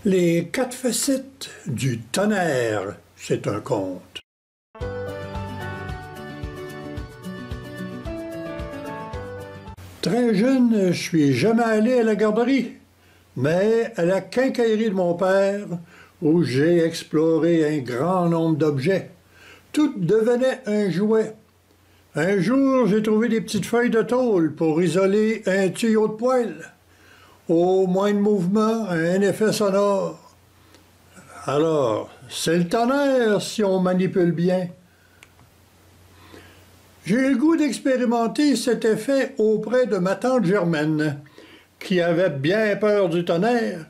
Les quatre facettes du tonnerre, c'est un conte. Très jeune, je suis jamais allé à la garderie, mais à la quincaillerie de mon père, où j'ai exploré un grand nombre d'objets. Tout devenait un jouet. Un jour, j'ai trouvé des petites feuilles de tôle pour isoler un tuyau de poêle. Au moins de mouvement, un effet sonore. Alors, c'est le tonnerre si on manipule bien. J'ai eu le goût d'expérimenter cet effet auprès de ma tante Germaine, qui avait bien peur du tonnerre.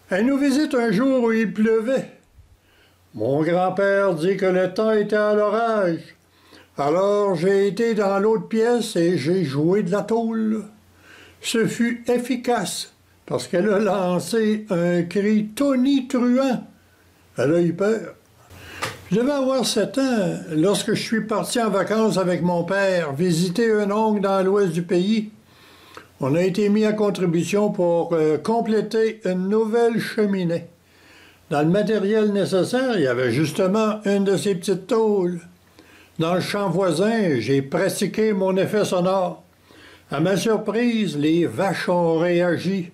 Elle nous visite un jour où il pleuvait. Mon grand-père dit que le temps était à l'orage. Alors j'ai été dans l'autre pièce et j'ai joué de la tôle. Ce fut efficace, parce qu'elle a lancé un cri tonitruant. Elle a eu peur. Je devais avoir 7 ans lorsque je suis parti en vacances avec mon père visiter un oncle dans l'ouest du pays. On a été mis à contribution pour compléter une nouvelle cheminée. Dans le matériel nécessaire, il y avait justement une de ces petites tôles. Dans le champ voisin, j'ai pratiqué mon effet sonore. À ma surprise, les vaches ont réagi.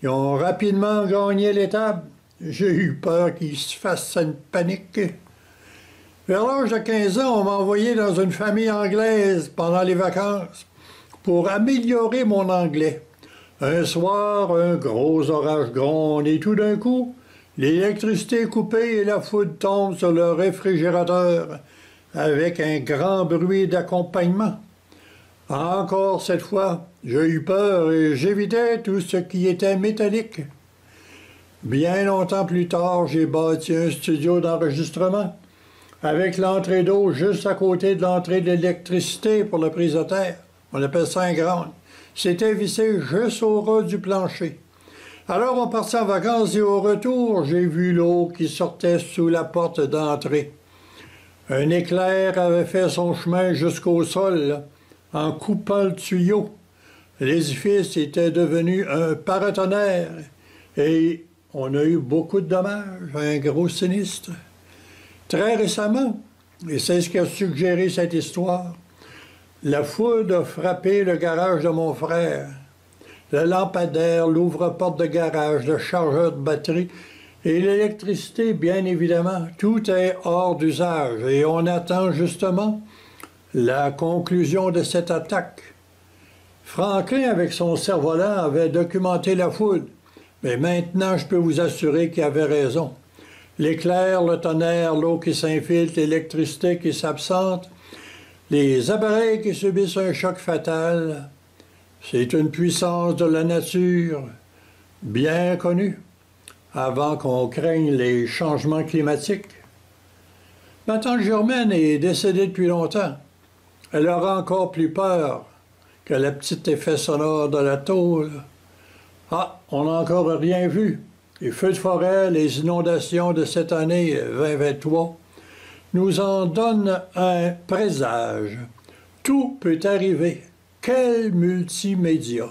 Ils ont rapidement gagné l'étape. J'ai eu peur qu'ils se fassent une panique. Vers l'âge de 15 ans, on m'a envoyé dans une famille anglaise pendant les vacances pour améliorer mon anglais. Un soir, un gros orage gronde et tout d'un coup, l'électricité est coupée et la foudre tombe sur le réfrigérateur avec un grand bruit d'accompagnement. Encore cette fois, j'ai eu peur et j'évitais tout ce qui était métallique. Bien longtemps plus tard, j'ai bâti un studio d'enregistrement avec l'entrée d'eau juste à côté de l'entrée d'électricité pour la prise de terre. On appelle ça un ground. C'était vissé juste au ras du plancher. Alors on partit en vacances et au retour, j'ai vu l'eau qui sortait sous la porte d'entrée. Un éclair avait fait son chemin jusqu'au sol en coupant le tuyau. L'édifice était devenu un paratonnerre et on a eu beaucoup de dommages, un gros sinistre. Très récemment, et c'est ce qui a suggéré cette histoire, la foudre a frappé le garage de mon frère. Le lampadaire, l'ouvre-porte de garage, le chargeur de batterie et l'électricité, bien évidemment, tout est hors d'usage et on attend justement la conclusion de cette attaque. Franklin, avec son cerf-volant, avait documenté la foudre, mais maintenant je peux vous assurer qu'il avait raison. L'éclair, le tonnerre, l'eau qui s'infiltre, l'électricité qui s'absente, les appareils qui subissent un choc fatal, c'est une puissance de la nature bien connue avant qu'on craigne les changements climatiques. Ma tante Germaine est décédée depuis longtemps. Elle aura encore plus peur que le petit effet sonore de la tôle. Ah, on n'a encore rien vu. Les feux de forêt, les inondations de cette année 2023 nous en donnent un présage. Tout peut arriver. Quel multimédia!